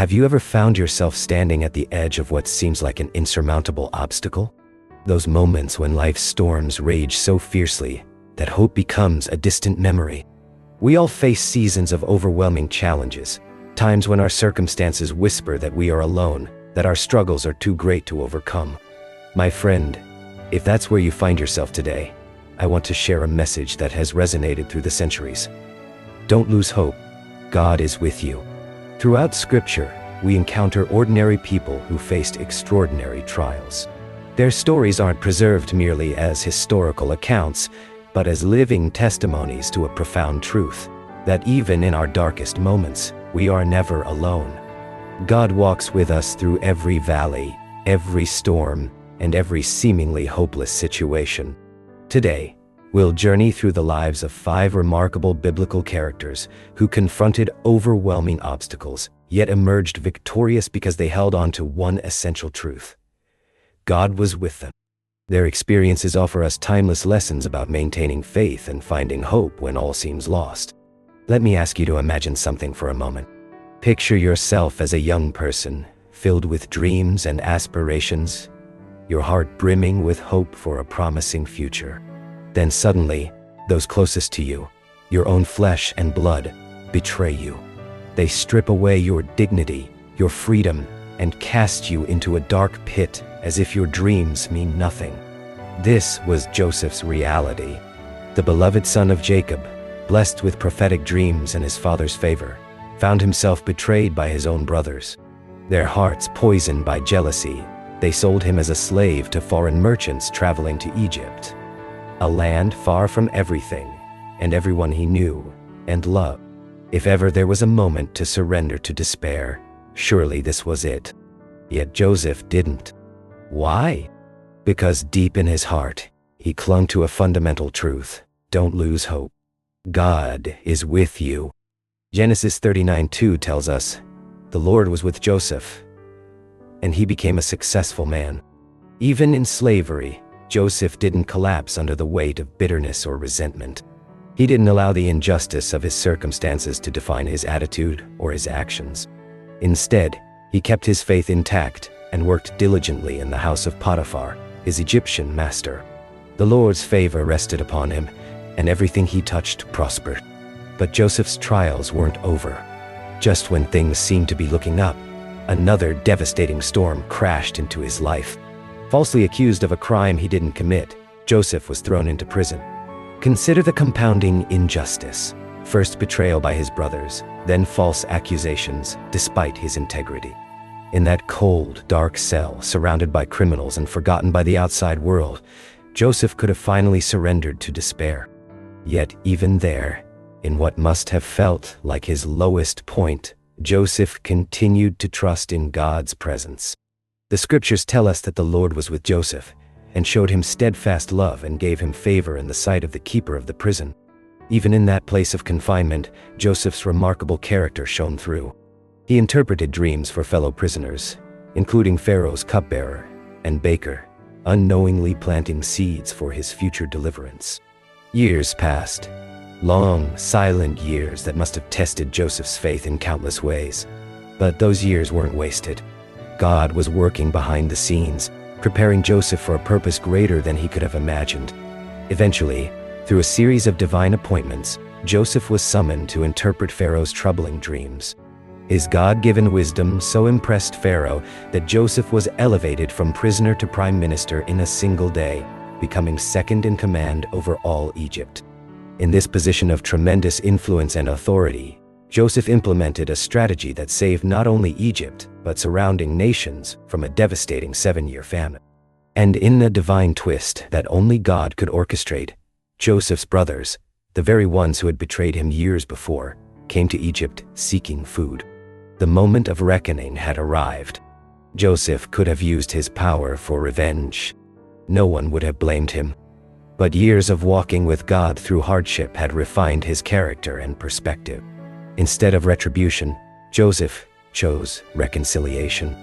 Have you ever found yourself standing at the edge of what seems like an insurmountable obstacle? Those moments when life's storms rage so fiercely that hope becomes a distant memory. We all face seasons of overwhelming challenges, times when our circumstances whisper that we are alone, that our struggles are too great to overcome. My friend, if that's where you find yourself today, I want to share a message that has resonated through the centuries. Don't lose hope. God is with you. Throughout Scripture, we encounter ordinary people who faced extraordinary trials. Their stories aren't preserved merely as historical accounts, but as living testimonies to a profound truth, that even in our darkest moments, we are never alone. God walks with us through every valley, every storm, and every seemingly hopeless situation. Today, we'll journey through the lives of 5 remarkable biblical characters who confronted overwhelming obstacles, yet emerged victorious because they held on to one essential truth: God was with them. Their experiences offer us timeless lessons about maintaining faith and finding hope when all seems lost. Let me ask you to imagine something for a moment. Picture yourself as a young person, filled with dreams and aspirations, your heart brimming with hope for a promising future. Then suddenly, those closest to you, your own flesh and blood, betray you. They strip away your dignity, your freedom, and cast you into a dark pit as if your dreams mean nothing. This was Joseph's reality. The beloved son of Jacob, blessed with prophetic dreams and his father's favor, found himself betrayed by his own brothers. Their hearts poisoned by jealousy, they sold him as a slave to foreign merchants traveling to Egypt, a land far from everything and everyone he knew and loved. If ever there was a moment to surrender to despair, surely this was it. Yet Joseph didn't. Why? Because deep in his heart, he clung to a fundamental truth: don't lose hope. God is with you. Genesis 39:2 tells us, "The Lord was with Joseph, and he became a successful man." Even in slavery, Joseph didn't collapse under the weight of bitterness or resentment. He didn't allow the injustice of his circumstances to define his attitude or his actions. Instead, he kept his faith intact and worked diligently in the house of Potiphar, his Egyptian master. The Lord's favor rested upon him, and everything he touched prospered. But Joseph's trials weren't over. Just when things seemed to be looking up, another devastating storm crashed into his life. Falsely accused of a crime he didn't commit, Joseph was thrown into prison. Consider the compounding injustice: first betrayal by his brothers, then false accusations despite his integrity. In that cold, dark cell, surrounded by criminals and forgotten by the outside world, Joseph could have finally surrendered to despair. Yet even there, in what must have felt like his lowest point, Joseph continued to trust in God's presence. The scriptures tell us that the Lord was with Joseph and showed him steadfast love and gave him favor in the sight of the keeper of the prison. Even in that place of confinement, Joseph's remarkable character shone through. He interpreted dreams for fellow prisoners, including Pharaoh's cupbearer and baker, unknowingly planting seeds for his future deliverance. Years passed, long, silent years that must have tested Joseph's faith in countless ways. But those years weren't wasted. God was working behind the scenes, preparing Joseph for a purpose greater than he could have imagined. Eventually, through a series of divine appointments, Joseph was summoned to interpret Pharaoh's troubling dreams. His God-given wisdom so impressed Pharaoh that Joseph was elevated from prisoner to prime minister in a single day, becoming second in command over all Egypt. In this position of tremendous influence and authority, Joseph implemented a strategy that saved not only Egypt, but surrounding nations from a devastating 7-year famine. And in a divine twist that only God could orchestrate, Joseph's brothers, the very ones who had betrayed him years before, came to Egypt seeking food. The moment of reckoning had arrived. Joseph could have used his power for revenge. No one would have blamed him. But years of walking with God through hardship had refined his character and perspective. Instead of retribution, Joseph chose reconciliation.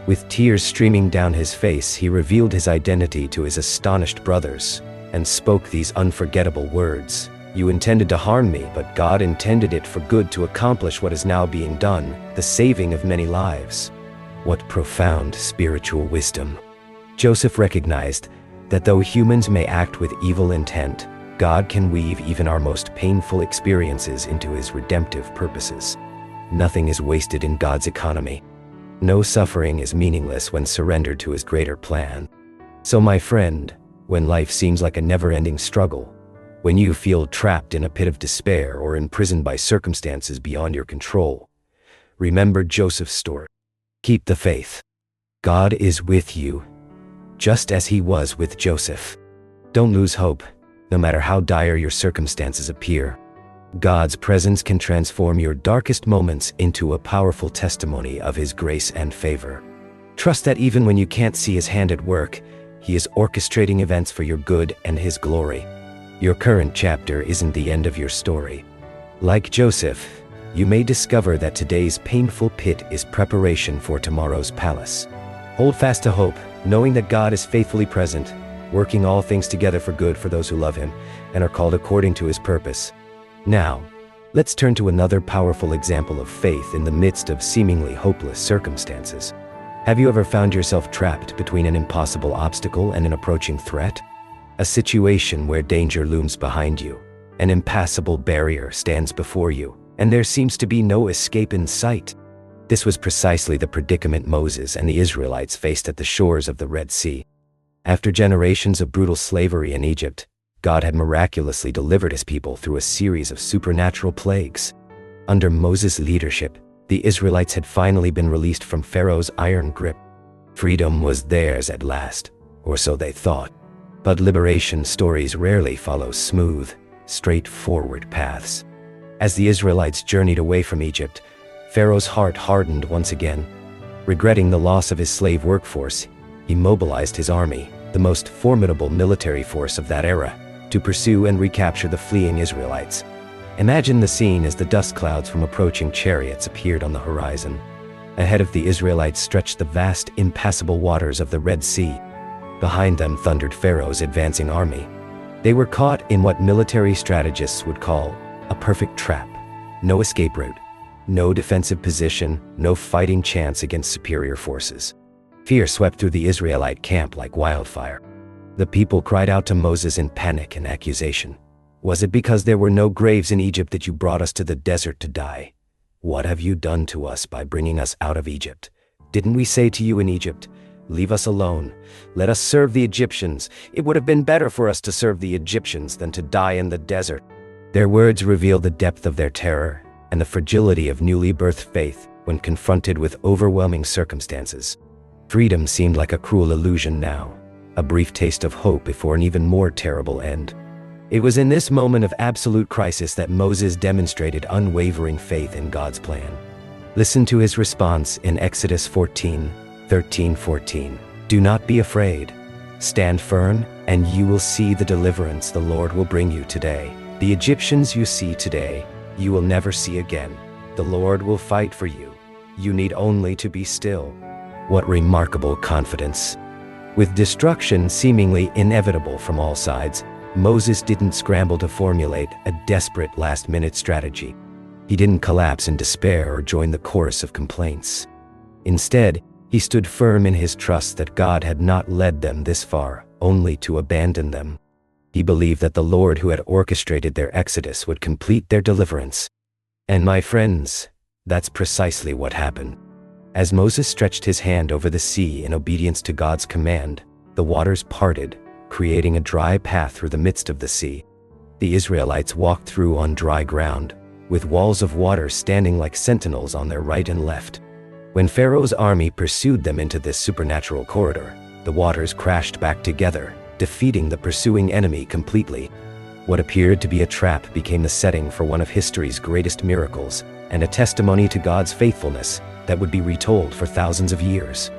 With tears streaming down his face, he revealed his identity to his astonished brothers and spoke these unforgettable words: You intended to harm me, but God intended it for good to accomplish what is now being done, the saving of many lives. What profound spiritual wisdom. Joseph recognized that though humans may act with evil intent, God can weave even our most painful experiences into his redemptive purposes. Nothing is wasted in God's economy. No suffering is meaningless when surrendered to his greater plan. So my friend, when life seems like a never-ending struggle, when you feel trapped in a pit of despair or imprisoned by circumstances beyond your control, remember Joseph's story. Keep the faith. God is with you, just as he was with Joseph. Don't lose hope, no matter how dire your circumstances appear. God's presence can transform your darkest moments into a powerful testimony of his grace and favor. Trust that even when you can't see his hand at work, he is orchestrating events for your good and his glory. Your current chapter isn't the end of your story. Like Joseph, you may discover that today's painful pit is preparation for tomorrow's palace. Hold fast to hope, knowing that God is faithfully present, working all things together for good for those who love him and are called according to his purpose. Now, let's turn to another powerful example of faith in the midst of seemingly hopeless circumstances. Have you ever found yourself trapped between an impossible obstacle and an approaching threat? A situation where danger looms behind you, an impassable barrier stands before you, and there seems to be no escape in sight. This was precisely the predicament Moses and the Israelites faced at the shores of the Red Sea. After generations of brutal slavery in Egypt, God had miraculously delivered his people through a series of supernatural plagues. Under Moses' leadership, the Israelites had finally been released from Pharaoh's iron grip. Freedom was theirs at last, or so they thought. But liberation stories rarely follow smooth, straightforward paths. As the Israelites journeyed away from Egypt, Pharaoh's heart hardened once again. Regretting the loss of his slave workforce, he mobilized his army, the most formidable military force of that era, to pursue and recapture the fleeing Israelites. Imagine the scene as the dust clouds from approaching chariots appeared on the horizon. Ahead of the Israelites stretched the vast, impassable waters of the Red Sea. Behind them thundered Pharaoh's advancing army. They were caught in what military strategists would call a perfect trap. No escape route, no defensive position, no fighting chance against superior forces. Fear swept through the Israelite camp like wildfire. The people cried out to Moses in panic and accusation. Was it because there were no graves in Egypt that you brought us to the desert to die? What have you done to us by bringing us out of Egypt? Didn't we say to you in Egypt, leave us alone, let us serve the Egyptians? It would have been better for us to serve the Egyptians than to die in the desert. Their words reveal the depth of their terror and the fragility of newly birthed faith when confronted with overwhelming circumstances. Freedom seemed like a cruel illusion now, a brief taste of hope before an even more terrible end. It was in this moment of absolute crisis that Moses demonstrated unwavering faith in God's plan. Listen to his response in Exodus 14:13-14. Do not be afraid. Stand firm, and you will see the deliverance the Lord will bring you today. The Egyptians you see today, you will never see again. The Lord will fight for you. You need only to be still. What remarkable confidence. With destruction seemingly inevitable from all sides, Moses didn't scramble to formulate a desperate last-minute strategy. He didn't collapse in despair or join the chorus of complaints. Instead, he stood firm in his trust that God had not led them this far, only to abandon them. He believed that the Lord who had orchestrated their exodus would complete their deliverance. And my friends, that's precisely what happened. As Moses stretched his hand over the sea in obedience to God's command, the waters parted, creating a dry path through the midst of the sea. The Israelites walked through on dry ground, with walls of water standing like sentinels on their right and left. When Pharaoh's army pursued them into this supernatural corridor, the waters crashed back together, defeating the pursuing enemy completely. What appeared to be a trap became the setting for one of history's greatest miracles, and a testimony to God's faithfulness that would be retold for thousands of years.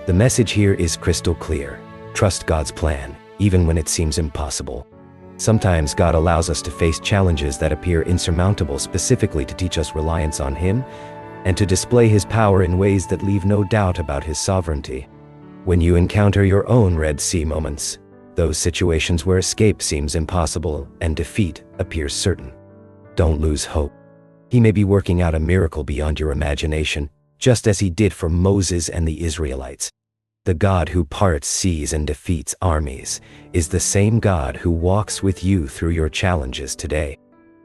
The message here is crystal clear. Trust God's plan, even when it seems impossible. Sometimes God allows us to face challenges that appear insurmountable specifically to teach us reliance on Him and to display His power in ways that leave no doubt about His sovereignty. When you encounter your own Red Sea moments, those situations where escape seems impossible and defeat appears certain. Don't lose hope. He may be working out a miracle beyond your imagination, just as he did for Moses and the Israelites. The God who parts seas and defeats armies is the same God who walks with you through your challenges today.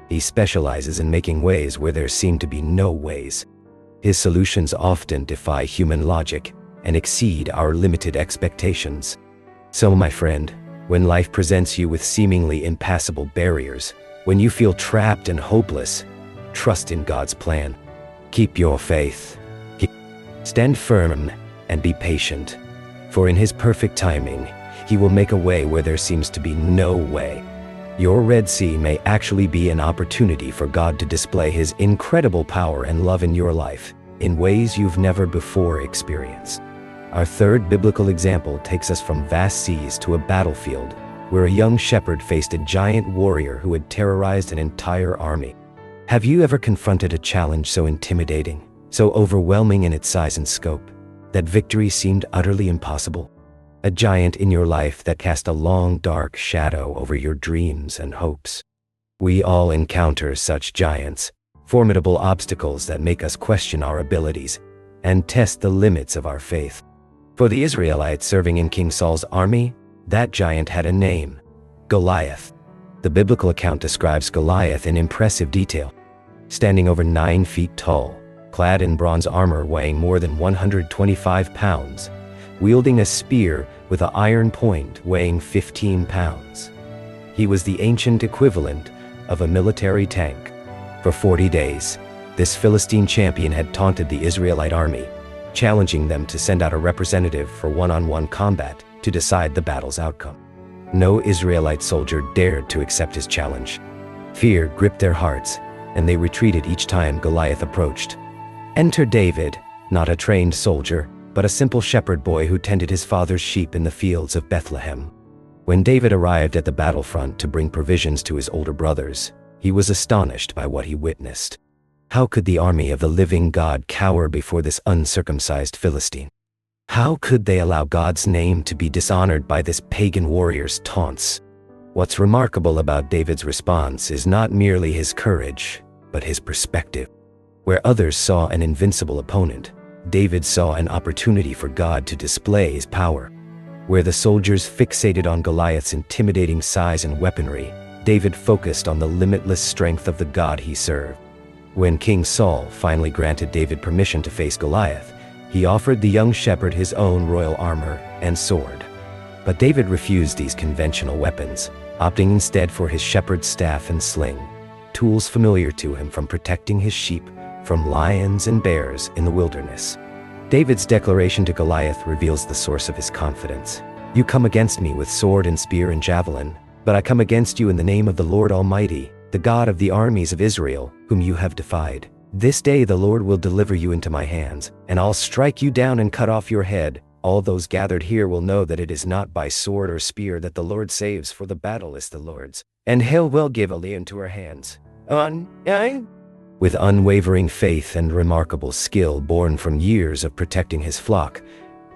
He specializes in making ways where there seem to be no ways. His solutions often defy human logic and exceed our limited expectations. So, my friend, when life presents you with seemingly impassable barriers, when you feel trapped and hopeless, trust in God's plan. Keep your faith. Stand firm and be patient, for in His perfect timing, He will make a way where there seems to be no way. Your Red Sea may actually be an opportunity for God to display His incredible power and love in your life in ways you've never before experienced. Our third biblical example takes us from vast seas to a battlefield where a young shepherd faced a giant warrior who had terrorized an entire army. Have you ever confronted a challenge so intimidating, so overwhelming in its size and scope, that victory seemed utterly impossible? A giant in your life that cast a long, dark shadow over your dreams and hopes. We all encounter such giants, formidable obstacles that make us question our abilities and test the limits of our faith. For the Israelites serving in King Saul's army, that giant had a name: Goliath. The biblical account describes Goliath in impressive detail. Standing over 9 feet tall, clad in bronze armor weighing more than 125 pounds, wielding a spear with an iron point weighing 15 pounds. He was the ancient equivalent of a military tank. For 40 days, this Philistine champion had taunted the Israelite army, challenging them to send out a representative for one-on-one combat to decide the battle's outcome. No Israelite soldier dared to accept his challenge. Fear gripped their hearts, and they retreated each time Goliath approached. Enter David, not a trained soldier, but a simple shepherd boy who tended his father's sheep in the fields of Bethlehem. When David arrived at the battlefront to bring provisions to his older brothers, he was astonished by what he witnessed. How could the army of the living God cower before this uncircumcised Philistine? How could they allow God's name to be dishonored by this pagan warrior's taunts? What's remarkable about David's response is not merely his courage, but his perspective. Where others saw an invincible opponent, David saw an opportunity for God to display His power. Where the soldiers fixated on Goliath's intimidating size and weaponry, David focused on the limitless strength of the God he served. When King Saul finally granted David permission to face Goliath, he offered the young shepherd his own royal armor and sword. But David refused these conventional weapons, opting instead for his shepherd's staff and sling, tools familiar to him from protecting his sheep from lions and bears in the wilderness. David's declaration to Goliath reveals the source of his confidence. You come against me with sword and spear and javelin, but I come against you in the name of the Lord Almighty, the God of the armies of Israel, whom you have defied. This day the Lord will deliver you into my hands, and I'll strike you down and cut off your head. All those gathered here will know that it is not by sword or spear that the Lord saves, for the battle is the Lord's, and He will give Ali into our hands. With unwavering faith and remarkable skill born from years of protecting his flock,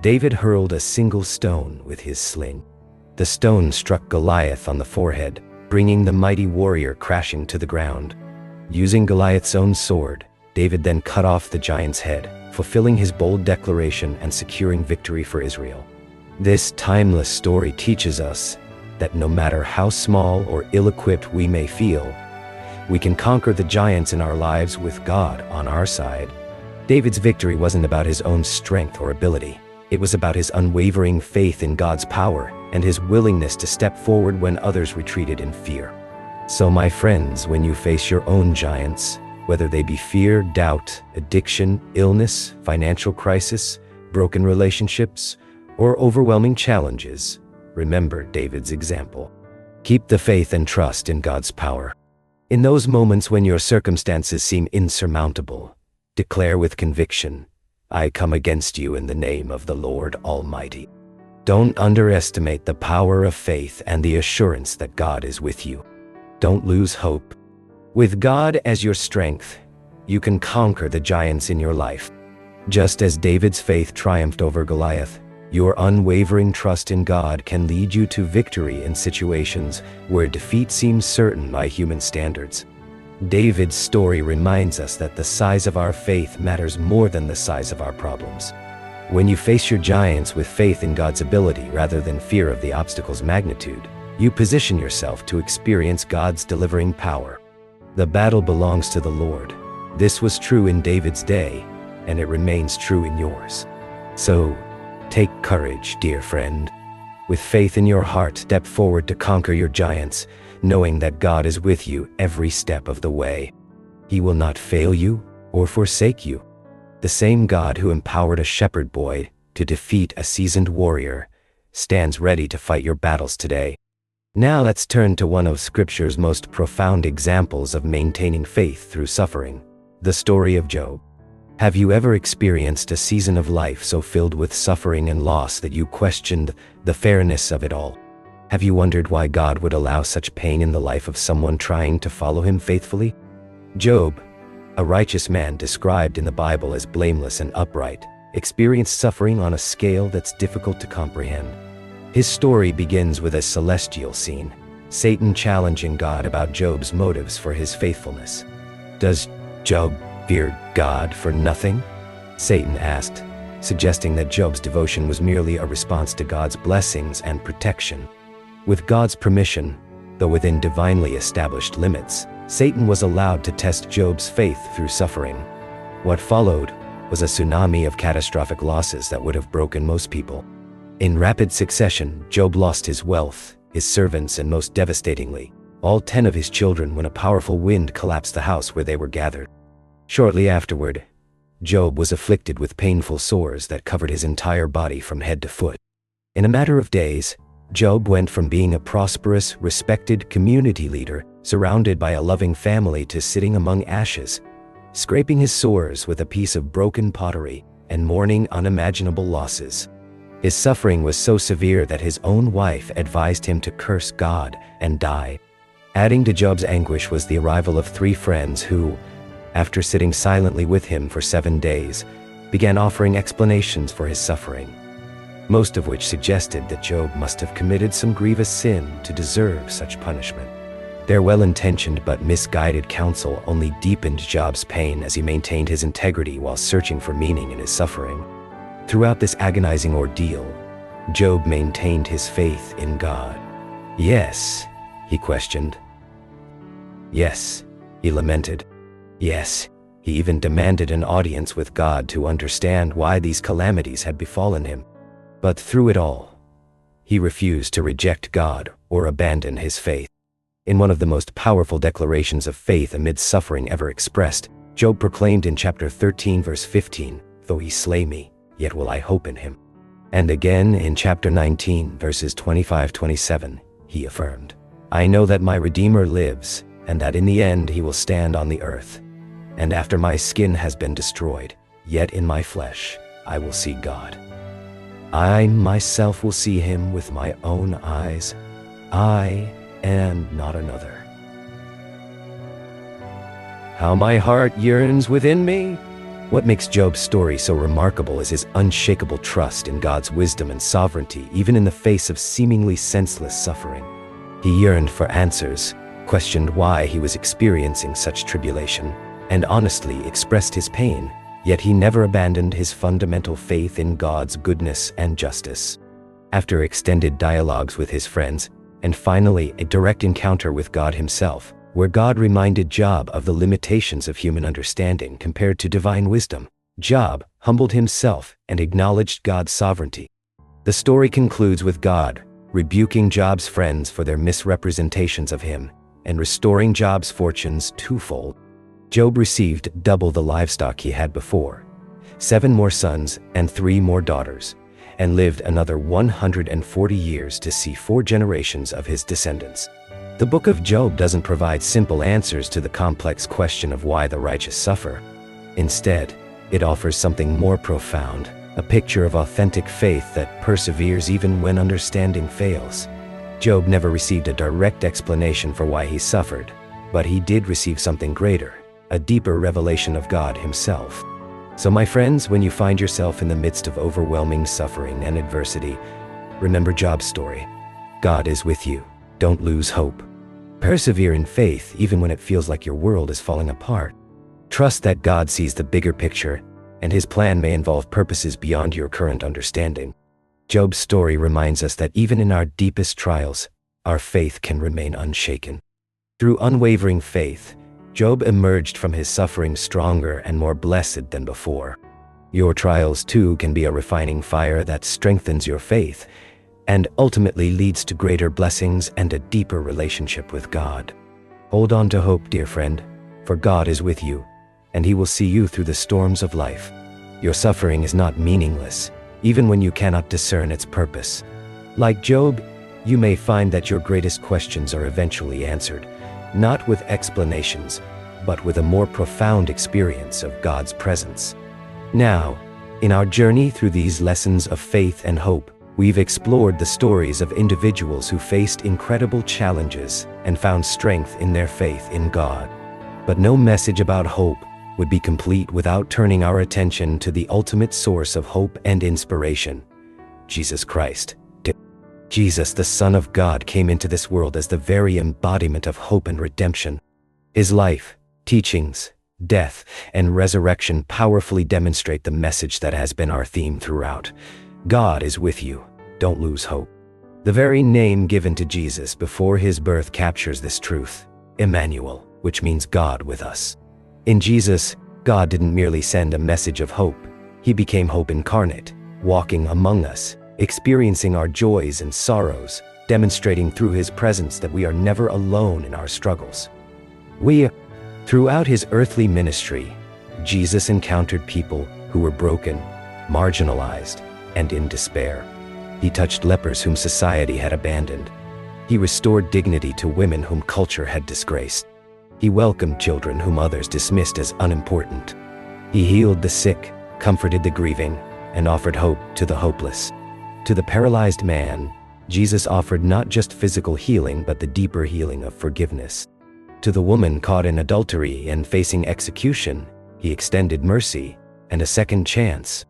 David hurled a single stone with his sling. The stone struck Goliath on the forehead, bringing the mighty warrior crashing to the ground. Using Goliath's own sword, David then cut off the giant's head, fulfilling his bold declaration and securing victory for Israel. This timeless story teaches us that no matter how small or ill-equipped we may feel, we can conquer the giants in our lives with God on our side. David's victory wasn't about his own strength or ability. It was about his unwavering faith in God's power and his willingness to step forward when others retreated in fear. So, my friends, when you face your own giants, whether they be fear, doubt, addiction, illness, financial crisis, broken relationships, or overwhelming challenges, remember David's example. Keep the faith and trust in God's power. In those moments when your circumstances seem insurmountable, declare with conviction, I come against you in the name of the Lord Almighty. Don't underestimate the power of faith and the assurance that God is with you. Don't lose hope. With God as your strength, you can conquer the giants in your life. Just as David's faith triumphed over Goliath, Your unwavering trust in God can lead you to victory in situations where defeat seems certain by human standards. David's story reminds us that the size of our faith matters more than the size of our problems. When you face your giants with faith in God's ability rather than fear of the obstacle's magnitude, you position yourself to experience God's delivering power. The battle belongs to the Lord. This was true in David's day, and it remains true in yours. So, take courage, dear friend. With faith in your heart, step forward to conquer your giants, knowing that God is with you every step of the way. He will not fail you or forsake you. The same God who empowered a shepherd boy to defeat a seasoned warrior stands ready to fight your battles today. Now let's turn to one of Scripture's most profound examples of maintaining faith through suffering, the story of Job. Have you ever experienced a season of life so filled with suffering and loss that you questioned the fairness of it all? Have you wondered why God would allow such pain in the life of someone trying to follow him faithfully? Job, a righteous man described in the Bible as blameless and upright, experienced suffering on a scale that's difficult to comprehend. His story begins with a celestial scene, Satan challenging God about Job's motives for his faithfulness. Does Job fear God for nothing? Satan asked, suggesting that Job's devotion was merely a response to God's blessings and protection. With God's permission, though within divinely established limits, Satan was allowed to test Job's faith through suffering. What followed was a tsunami of catastrophic losses that would have broken most people. In rapid succession, Job lost his wealth, his servants, and most devastatingly, all 10 of his children when a powerful wind collapsed the house where they were gathered. Shortly afterward, Job was afflicted with painful sores that covered his entire body from head to foot. In a matter of days, Job went from being a prosperous, respected community leader surrounded by a loving family to sitting among ashes, scraping his sores with a piece of broken pottery and mourning unimaginable losses. His suffering was so severe that his own wife advised him to curse God and die. Adding to Job's anguish was the arrival of 3 friends who, after sitting silently with him for 7 days, began offering explanations for his suffering, most of which suggested that Job must have committed some grievous sin to deserve such punishment. Their well-intentioned but misguided counsel only deepened Job's pain as he maintained his integrity while searching for meaning in his suffering. Throughout this agonizing ordeal, Job maintained his faith in God. Yes, he questioned. Yes, he lamented. Yes, he even demanded an audience with God to understand why these calamities had befallen him. But through it all, he refused to reject God or abandon his faith. In one of the most powerful declarations of faith amid suffering ever expressed, Job proclaimed in chapter 13 verse 15, "Though he slay me, yet will I hope in him." And again in chapter 19 verses 25-27, he affirmed, "I know that my Redeemer lives, and that in the end he will stand on the earth. And after my skin has been destroyed, yet in my flesh I will see God. I myself will see him with my own eyes, I and not another. How my heart yearns within me." What makes Job's story so remarkable is his unshakable trust in God's wisdom and sovereignty, even in the face of seemingly senseless suffering. He yearned for answers, questioned why he was experiencing such tribulation, and honestly expressed his pain, yet he never abandoned his fundamental faith in God's goodness and justice. After extended dialogues with his friends, and finally a direct encounter with God himself, where God reminded Job of the limitations of human understanding compared to divine wisdom, Job humbled himself and acknowledged God's sovereignty. The story concludes with God rebuking Job's friends for their misrepresentations of him and restoring Job's fortunes twofold. Job received double the livestock he had before, 7 more sons and 3 more daughters, and lived another 140 years to see 4 generations of his descendants. The book of Job doesn't provide simple answers to the complex question of why the righteous suffer. Instead, it offers something more profound, a picture of authentic faith that perseveres even when understanding fails. Job never received a direct explanation for why he suffered, but he did receive something greater, a deeper revelation of God himself. So my friends, when you find yourself in the midst of overwhelming suffering and adversity, remember Job's story. God is with you. Don't lose hope. Persevere in faith even when it feels like your world is falling apart. Trust that God sees the bigger picture, and his plan may involve purposes beyond your current understanding. Job's story reminds us that even in our deepest trials, our faith can remain unshaken. Through unwavering faith, Job emerged from his suffering stronger and more blessed than before. Your trials too can be a refining fire that strengthens your faith and ultimately leads to greater blessings and a deeper relationship with God. Hold on to hope, dear friend, for God is with you, and he will see you through the storms of life. Your suffering is not meaningless, even when you cannot discern its purpose. Like Job, you may find that your greatest questions are eventually answered, not with explanations, but with a more profound experience of God's presence. Now, in our journey through these lessons of faith and hope, we've explored the stories of individuals who faced incredible challenges and found strength in their faith in God. But no message about hope would be complete without turning our attention to the ultimate source of hope and inspiration, Jesus Christ. Jesus, the Son of God, came into this world as the very embodiment of hope and redemption. His life, teachings, death, and resurrection powerfully demonstrate the message that has been our theme throughout. God is with you. Don't lose hope. The very name given to Jesus before his birth captures this truth, Emmanuel, which means God with us. In Jesus, God didn't merely send a message of hope. He became hope incarnate, walking among us, experiencing our joys and sorrows, demonstrating through his presence that we are never alone in our struggles. Throughout his earthly ministry, Jesus encountered people who were broken, marginalized, and in despair. He touched lepers whom society had abandoned. He restored dignity to women whom culture had disgraced. He welcomed children whom others dismissed as unimportant. He healed the sick, comforted the grieving, and offered hope to the hopeless. To the paralyzed man, Jesus offered not just physical healing but the deeper healing of forgiveness. To the woman caught in adultery and facing execution, he extended mercy and a second chance.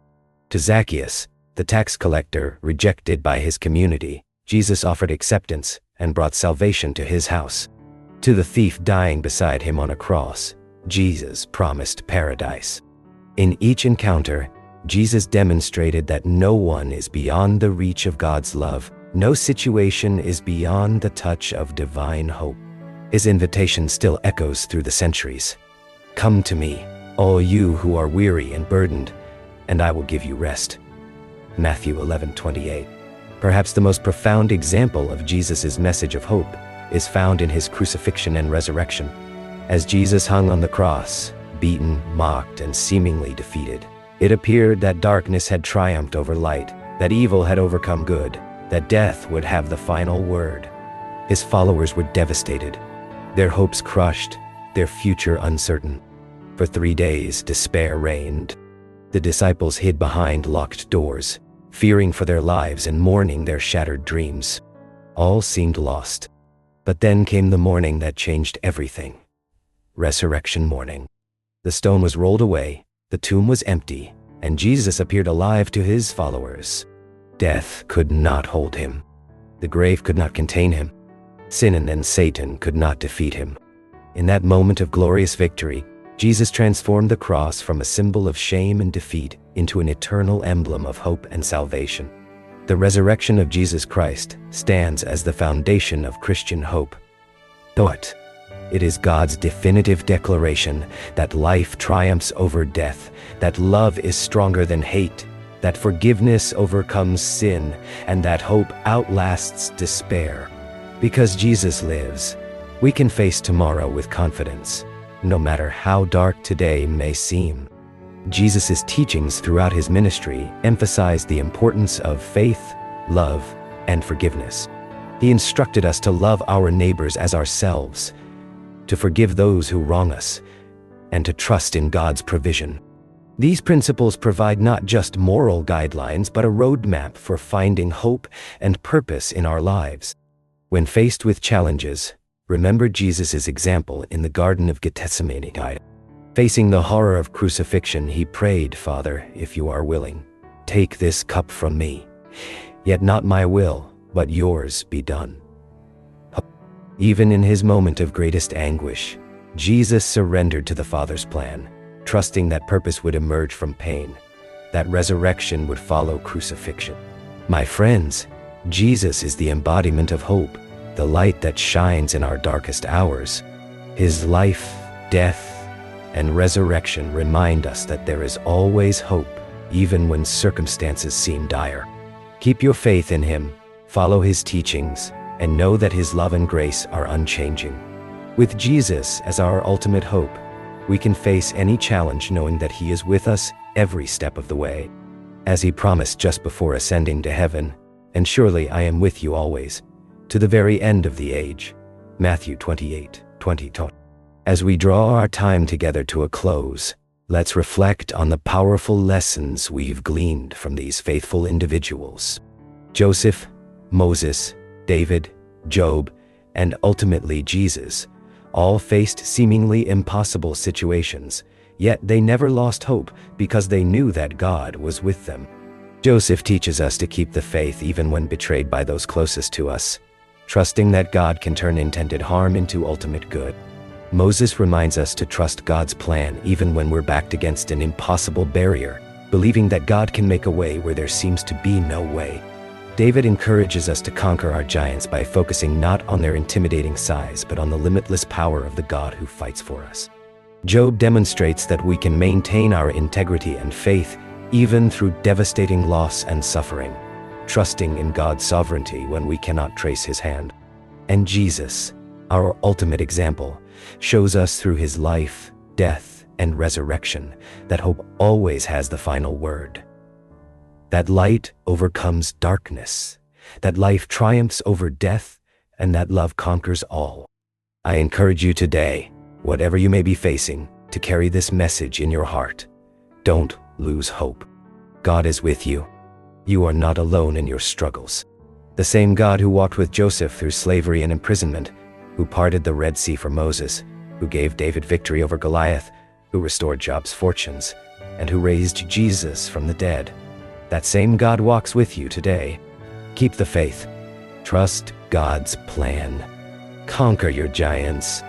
To Zacchaeus, the tax collector rejected by his community, Jesus offered acceptance and brought salvation to his house. To the thief dying beside him on a cross, Jesus promised paradise. In each encounter, Jesus demonstrated that no one is beyond the reach of God's love. No situation is beyond the touch of divine hope. His invitation still echoes through the centuries. Come to me, all you who are weary and burdened, and I will give you rest. Matthew 11:28. Perhaps the most profound example of Jesus' message of hope is found in his crucifixion and resurrection. As Jesus hung on the cross, beaten, mocked, and seemingly defeated, it appeared that darkness had triumphed over light, that evil had overcome good, that death would have the final word. His followers were devastated, their hopes crushed, their future uncertain. For 3 days, despair reigned. The disciples hid behind locked doors, fearing for their lives and mourning their shattered dreams. All seemed lost. But then came the morning that changed everything. Resurrection morning. The stone was rolled away, the tomb was empty, and Jesus appeared alive to his followers. Death could not hold him. The grave could not contain him. Sin and Satan could not defeat him. In that moment of glorious victory, Jesus transformed the cross from a symbol of shame and defeat into an eternal emblem of hope and salvation. The resurrection of Jesus Christ stands as the foundation of Christian hope. It is God's definitive declaration that life triumphs over death, that love is stronger than hate, that forgiveness overcomes sin, and that hope outlasts despair. Because Jesus lives, we can face tomorrow with confidence, no matter how dark today may seem. Jesus' teachings throughout his ministry emphasized the importance of faith, love, and forgiveness. He instructed us to love our neighbors as ourselves, to forgive those who wrong us, and to trust in God's provision. These principles provide not just moral guidelines, but a roadmap for finding hope and purpose in our lives. When faced with challenges, remember Jesus' example in the Garden of Gethsemane. Facing the horror of crucifixion, he prayed, "Father, if you are willing, take this cup from me. Yet not my will, but yours be done." Even in his moment of greatest anguish, Jesus surrendered to the Father's plan, trusting that purpose would emerge from pain, that resurrection would follow crucifixion. My friends, Jesus is the embodiment of hope, the light that shines in our darkest hours. His life, death, and resurrection remind us that there is always hope, even when circumstances seem dire. Keep your faith in him, follow his teachings, and know that his love and grace are unchanging. With Jesus as our ultimate hope, we can face any challenge knowing that he is with us every step of the way. As he promised just before ascending to heaven, "And surely I am with you always, to the very end of the age." Matthew 28:20. As we draw our time together to a close, let's reflect on the powerful lessons we've gleaned from these faithful individuals. Joseph, Moses, David, Job, and ultimately Jesus all faced seemingly impossible situations, yet they never lost hope because they knew that God was with them. Joseph teaches us to keep the faith even when betrayed by those closest to us, trusting that God can turn intended harm into ultimate good. Moses reminds us to trust God's plan even when we're backed against an impossible barrier, believing that God can make a way where there seems to be no way. David encourages us to conquer our giants by focusing not on their intimidating size but on the limitless power of the God who fights for us. Job demonstrates that we can maintain our integrity and faith even through devastating loss and suffering, trusting in God's sovereignty when we cannot trace his hand. And Jesus, our ultimate example, shows us through his life, death, and resurrection that hope always has the final word. That light overcomes darkness, that life triumphs over death, and that love conquers all. I encourage you today, whatever you may be facing, to carry this message in your heart. Don't lose hope. God is with you. You are not alone in your struggles. The same God who walked with Joseph through slavery and imprisonment, who parted the Red Sea for Moses, who gave David victory over Goliath, who restored Job's fortunes, and who raised Jesus from the dead. That same God walks with you today. Keep the faith. Trust God's plan. Conquer your giants.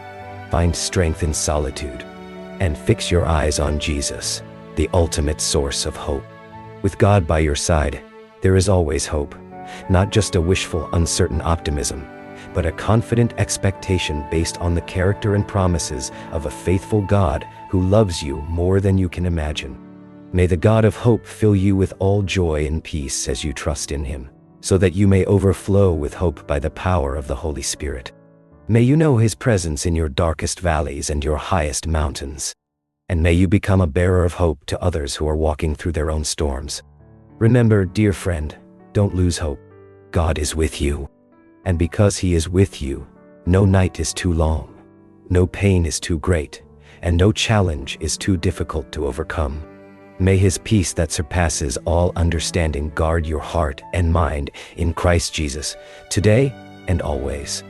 Find strength in solitude. And fix your eyes on Jesus, the ultimate source of hope. With God by your side, there is always hope. Not just a wishful, uncertain optimism, but a confident expectation based on the character and promises of a faithful God who loves you more than you can imagine. May the God of hope fill you with all joy and peace as you trust in him, so that you may overflow with hope by the power of the Holy Spirit. May you know his presence in your darkest valleys and your highest mountains. And may you become a bearer of hope to others who are walking through their own storms. Remember, dear friend, don't lose hope. God is with you. And because he is with you, no night is too long, no pain is too great, and no challenge is too difficult to overcome. May his peace that surpasses all understanding guard your heart and mind in Christ Jesus, today and always.